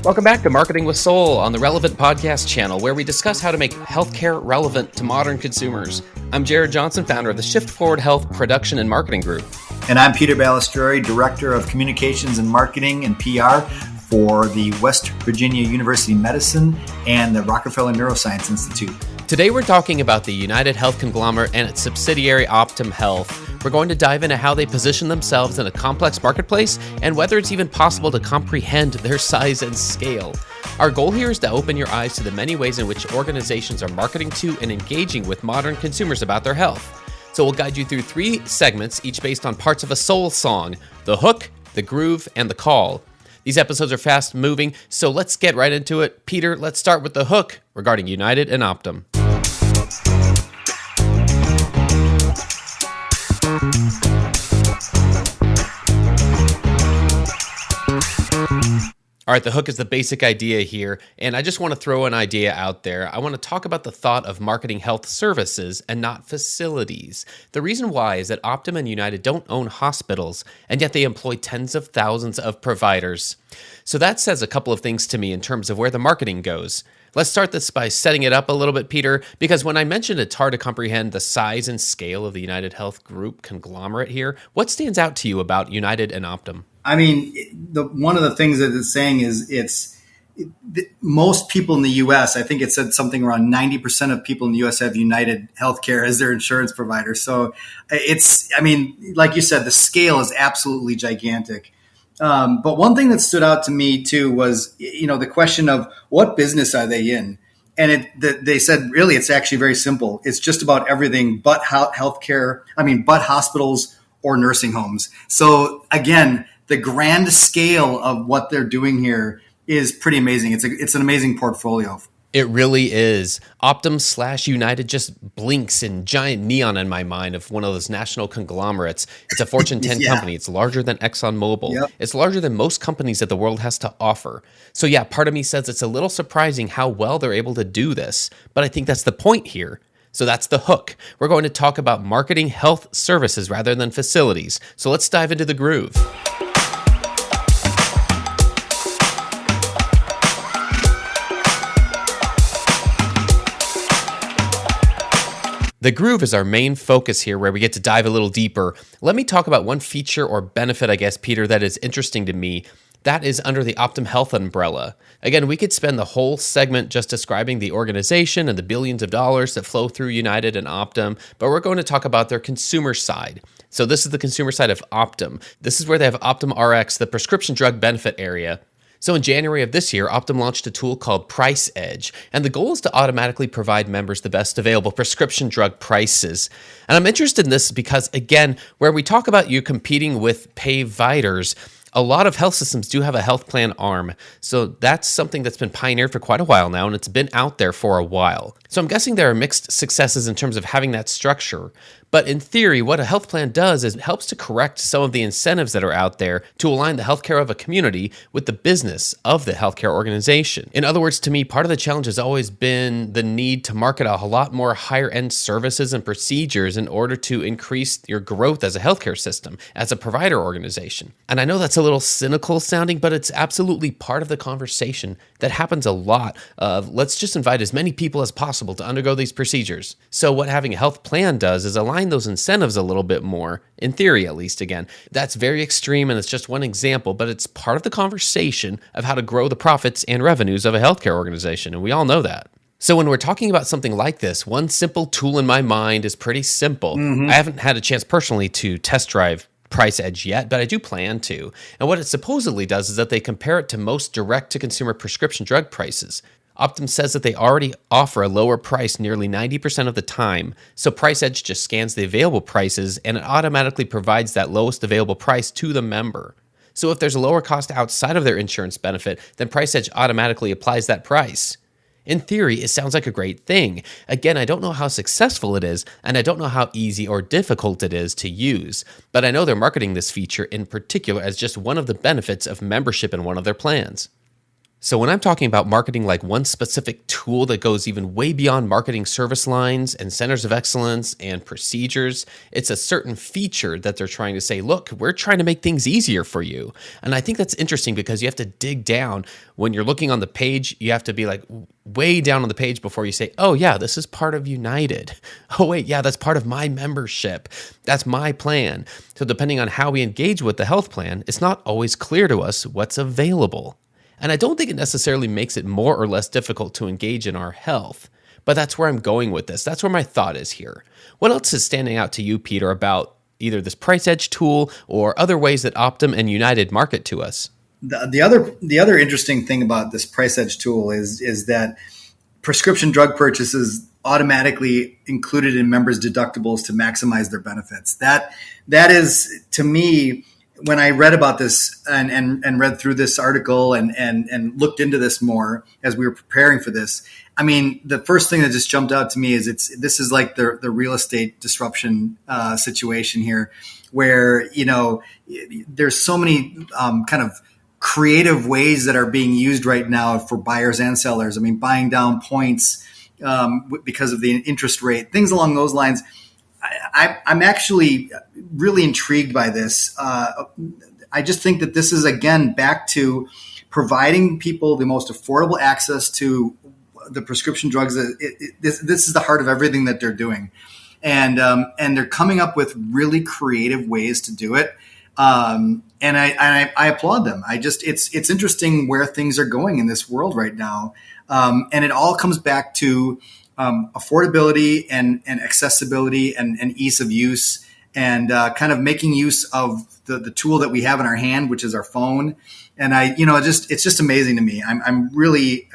Welcome back to Marketing with Soul on the Relevant Podcast channel, where we discuss how to make healthcare relevant to modern consumers. I'm Jared Johnson, founder of the Shift Forward Health Production and Marketing Group. And I'm Peter Balistrieri, Director of Communications and Marketing and PR for the West Virginia University Medicine and the Rockefeller Neuroscience Institute. Today we're talking about the UnitedHealth conglomerate and its subsidiary Optum Health. We're going to dive into how they position themselves in a complex marketplace and whether it's even possible to comprehend their size and scale. Our goal here is to open your eyes to the many ways in which organizations are marketing to and engaging with modern consumers about their health. So we'll guide you through 3 segments, each based on parts of a soul song: the hook, the groove, and the call. These episodes are fast moving, so let's get right into it. Peter, let's start with the hook regarding United and Optum. All right, the hook is the basic idea here, and I just want to throw an idea out there. I want to talk about the thought of marketing health services and not facilities. The reason why is that Optum and United don't own hospitals, and yet they employ tens of thousands of providers. So that says a couple of things to me in terms of where the marketing goes. Let's start this by setting it up a little bit, Peter, because when I mentioned it's hard to comprehend the size and scale of the UnitedHealth Group conglomerate here, what stands out to you about United and Optum? I mean, one of the things that it's saying is most people in the U.S., I think it said something around 90% of people in the U.S. have UnitedHealthcare as their insurance provider. So like you said, the scale is absolutely gigantic. But one thing that stood out to me too was, the question of what business are they in? And they said, really, it's actually very simple. It's just about everything but but hospitals or nursing homes. So again, the grand scale of what they're doing here is pretty amazing. It's an amazing portfolio. It really is. Optum/United just blinks in giant neon in my mind of one of those national conglomerates. It's a Fortune 10 company. It's larger than ExxonMobil. Yep. It's larger than most companies that the world has to offer. So yeah, part of me says it's a little surprising how well they're able to do this, but I think that's the point here. So that's the hook. We're going to talk about marketing health services rather than facilities. So let's dive into the groove. The groove is our main focus here, where we get to dive a little deeper. Let me talk about one feature or benefit, I guess, Peter, that is interesting to me. That is under the Optum Health umbrella. Again, we could spend the whole segment just describing the organization and the billions of dollars that flow through United and Optum, but we're going to talk about their consumer side. So this is the consumer side of Optum. This is where they have Optum Rx, the prescription drug benefit area. So in January of this year, Optum launched a tool called Price Edge, and the goal is to automatically provide members the best available prescription drug prices. And I'm interested in this because, again, where we talk about you competing with payviders, a lot of health systems do have a health plan arm. So that's something that's been pioneered for quite a while now, and it's been out there for a while. So I'm guessing there are mixed successes in terms of having that structure. But in theory, what a health plan does is it helps to correct some of the incentives that are out there to align the healthcare of a community with the business of the healthcare organization. In other words, to me, part of the challenge has always been the need to market a lot more higher-end services and procedures in order to increase your growth as a healthcare system, as a provider organization. And I know that's a little cynical sounding, but it's absolutely part of the conversation that happens a lot of let's just invite as many people as possible to undergo these procedures. So what having a health plan does is align those incentives a little bit more, in theory at least. Again, that's very extreme and it's just one example, but it's part of the conversation of how to grow the profits and revenues of a healthcare organization, and we all know that. So when we're talking about something like this, one simple tool in my mind is pretty simple. I haven't had a chance personally to test drive Price Edge yet, but I do plan to. And what it supposedly does is that they compare it to most direct-to-consumer prescription drug prices. Optum says that they already offer a lower price nearly 90% of the time, so Price Edge just scans the available prices and it automatically provides that lowest available price to the member. So if there's a lower cost outside of their insurance benefit, then Price Edge automatically applies that price. In theory, it sounds like a great thing. Again, I don't know how successful it is, and I don't know how easy or difficult it is to use, but I know they're marketing this feature in particular as just one of the benefits of membership in one of their plans. So when I'm talking about marketing like one specific tool that goes even way beyond marketing service lines and centers of excellence and procedures, it's a certain feature that they're trying to say, look, we're trying to make things easier for you. And I think that's interesting because you have to dig down. When you're looking on the page, you have to be like way down on the page before you say, oh yeah, this is part of United. Oh wait, yeah, that's part of my membership. That's my plan. So depending on how we engage with the health plan, it's not always clear to us what's available. And I don't think it necessarily makes it more or less difficult to engage in our health. But that's where I'm going with this. That's where my thought is here. What else is standing out to you, Peter, about either this price edge tool or other ways that Optum and United market to us? The other interesting thing about this price edge tool is that prescription drug purchases automatically included in members' deductibles to maximize their benefits. That is, to me, when I read about this and read through this article and looked into this more as we were preparing for this, I mean, the first thing that just jumped out to me is this is like the real estate disruption situation here, where there's so many kind of creative ways that are being used right now for buyers and sellers. I mean, buying down points because of the interest rate, things along those lines. I'm actually really intrigued by this. I just think that this is, again, back to providing people the most affordable access to the prescription drugs. This is the heart of everything that they're doing. And they're coming up with really creative ways to do it. And I applaud them. It's interesting where things are going in this world right now. And it all comes back to affordability and accessibility and ease of use, and kind of making use of the tool that we have in our hand, which is our phone. And it's just amazing to me. I'm really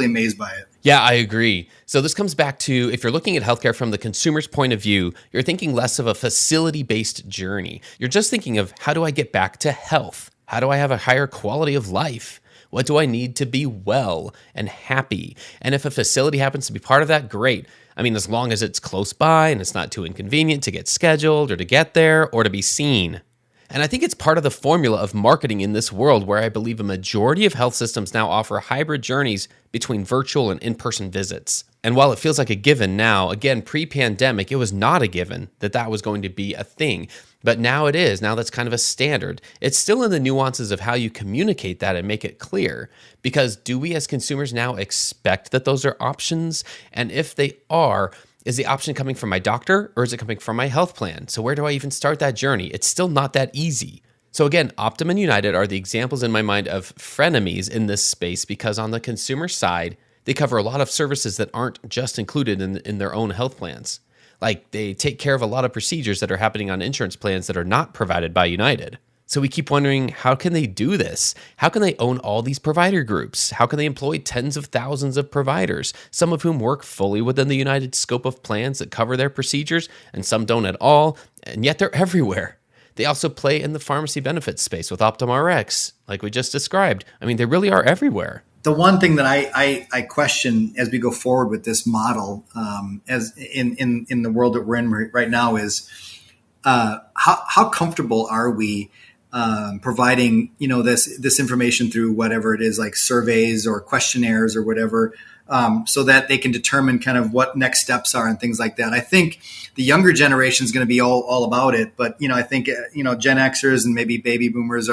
amazed by it. Yeah, I agree. So this comes back to, if you're looking at healthcare from the consumer's point of view, you're thinking less of a facility-based journey. You're just thinking of, how do I get back to health? How do I have a higher quality of life? What do I need to be well and happy? And if a facility happens to be part of that, great. I mean, as long as it's close by and it's not too inconvenient to get scheduled or to get there or to be seen. And I think it's part of the formula of marketing in this world, where I believe a majority of health systems now offer hybrid journeys between virtual and in-person visits. And while it feels like a given now, again, pre-pandemic, it was not a given that was going to be a thing. But now it is. Now that's kind of a standard. It's still in the nuances of how you communicate that and make it clear. Because do we as consumers now expect that those are options? And if they are, is the option coming from my doctor or is it coming from my health plan? So where do I even start that journey? It's still not that easy. So again, Optum and United are the examples in my mind of frenemies in this space, because on the consumer side, they cover a lot of services that aren't just included in their own health plans. Like, they take care of a lot of procedures that are happening on insurance plans that are not provided by United. So we keep wondering, how can they do this? How can they own all these provider groups? How can they employ tens of thousands of providers, some of whom work fully within the United scope of plans that cover their procedures, and some don't at all, and yet they're everywhere? They also play in the pharmacy benefits space with Optum Rx, like we just described. I mean, they really are everywhere. The one thing that I question as we go forward with this model, as in the world that we're in right now, is how comfortable are we providing this information through whatever it is, like surveys or questionnaires or whatever, so that they can determine kind of what next steps are and things like that. I think the younger generation is going to be all about it, but I think Gen Xers and maybe baby boomers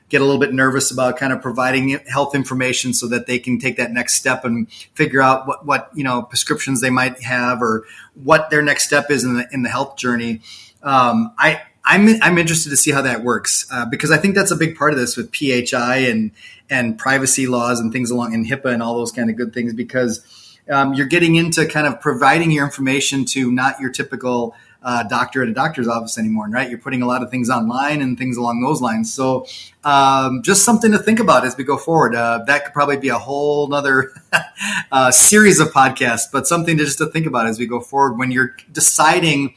get a little bit nervous about kind of providing health information so that they can take that next step and figure out what prescriptions they might have or what their next step is in the health journey. I'm interested to see how that works, because I think that's a big part of this with PHI and privacy laws and things along, and HIPAA and all those kind of good things, because you're getting into kind of providing your information to not your typical doctor at a doctor's office anymore, right? You're putting a lot of things online and things along those lines. So just something to think about as we go forward. That could probably be a whole nother series of podcasts, but something just to think about as we go forward when you're deciding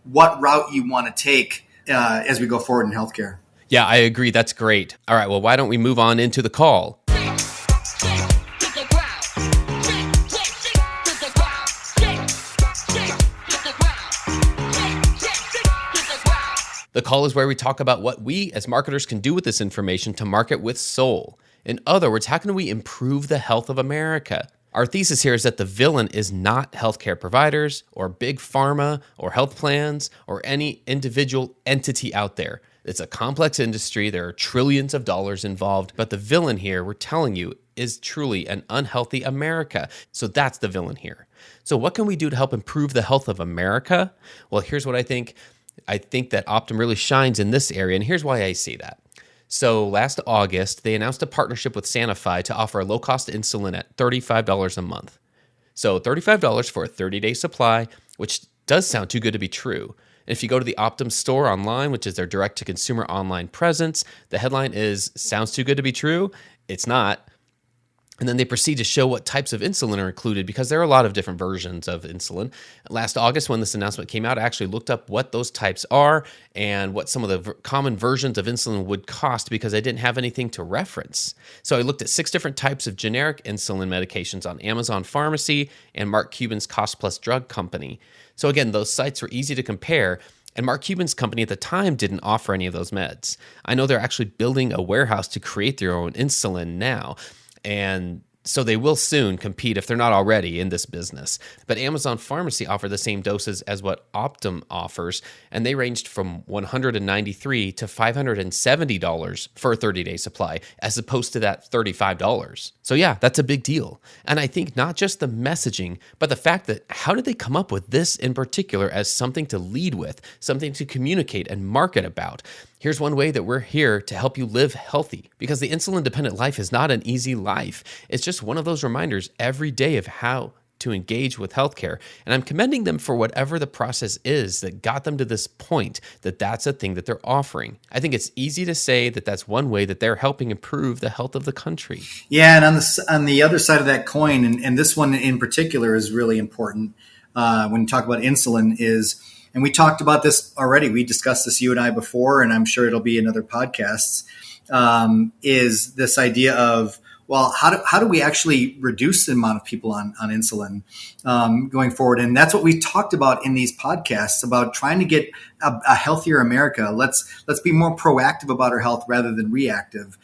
what route you want to take as we go forward in healthcare. Yeah, I agree. That's great. All right, well, why don't we move on into the call? The call is where we talk about what we as marketers can do with this information to market with soul. In other words, how can we improve the health of America? Our thesis here is that the villain is not healthcare providers or big pharma or health plans or any individual entity out there. It's a complex industry. There are trillions of dollars involved, but the villain here, we're telling you, is truly an unhealthy America. So that's the villain here. So what can we do to help improve the health of America? Well, here's what I think. I think that Optum really shines in this area, and here's why I see that. So last August, they announced a partnership with Sanofi to offer a low-cost insulin at $35 a month. So $35 for a 30-day supply, which does sound too good to be true. And if you go to the Optum store online, which is their direct-to-consumer online presence, the headline is, sounds too good to be true. It's not. And then they proceed to show what types of insulin are included because there are a lot of different versions of insulin. Last August, when this announcement came out, I actually looked up what those types are and what some of the common versions of insulin would cost because I didn't have anything to reference. So I looked at 6 different types of generic insulin medications on Amazon Pharmacy and Mark Cuban's Cost Plus Drug Company. So again, those sites were easy to compare. And Mark Cuban's company at the time didn't offer any of those meds. I know they're actually building a warehouse to create their own insulin now. And so they will soon compete if they're not already in this business. But Amazon Pharmacy offered the same doses as what Optum offers, and they ranged from $193 to $570 for a 30-day supply, as opposed to that $35. So yeah, that's a big deal. And I think not just the messaging, but the fact that how did they come up with this in particular as something to lead with, something to communicate and market about? Here's one way that we're here to help you live healthy, because the insulin-dependent life is not an easy life. It's just one of those reminders every day of how to engage with healthcare. And I'm commending them for whatever the process is that got them to this point, that that's a thing that they're offering. I think it's easy to say that that's one way that they're helping improve the health of the country. Yeah, and on the other side of that coin, and this one in particular is really important when you talk about insulin is, and we talked about this already. We discussed this, you and I, before, and I'm sure it'll be in other podcasts, is this idea of, well, how do we actually reduce the amount of people on insulin going forward? And that's what we talked about in these podcasts about trying to get a healthier America. Let's be more proactive about our health rather than reactive.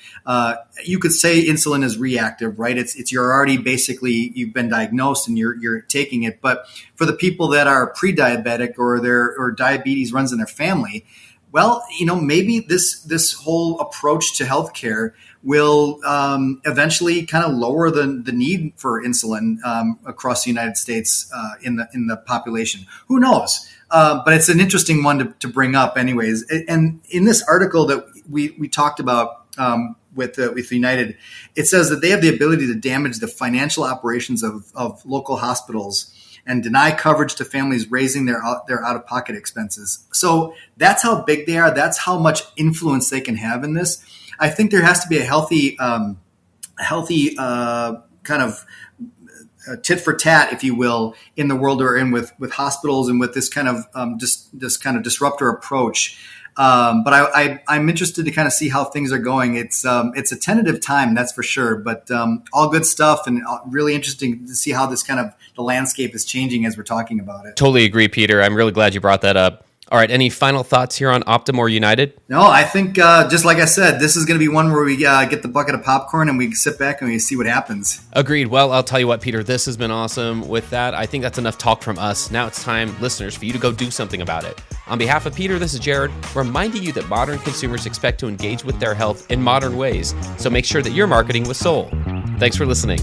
You could say insulin is reactive, right? It's you're already basically, you've been diagnosed and you're taking it. But for the people that are pre-diabetic or diabetes runs in their family, well, maybe this whole approach to healthcare will eventually kind of lower the need for insulin across the United States in the population. Who knows? But it's an interesting one to bring up, anyways. And in this article that we talked about with United, it says that they have the ability to damage the financial operations of local hospitals and deny coverage to families raising their out-of-pocket expenses. So that's how big they are. That's how much influence they can have in this. I think there has to be a healthy kind of tit for tat, if you will, in the world we're in with hospitals and with this kind of this kind of disruptor approach. But I'm interested to kind of see how things are going. It's a tentative time, that's for sure, but all good stuff and really interesting to see how this kind of the landscape is changing as we're talking about it. Totally agree, Peter. I'm really glad you brought that up. All right, any final thoughts here on Optum or United? No, I think just like I said, this is going to be one where we get the bucket of popcorn and we sit back and we see what happens. Agreed. Well, I'll tell you what, Peter, this has been awesome. With that, I think that's enough talk from us. Now it's time, listeners, for you to go do something about it. On behalf of Peter, this is Jared, reminding you that modern consumers expect to engage with their health in modern ways. So make sure that you're marketing with soul. Thanks for listening.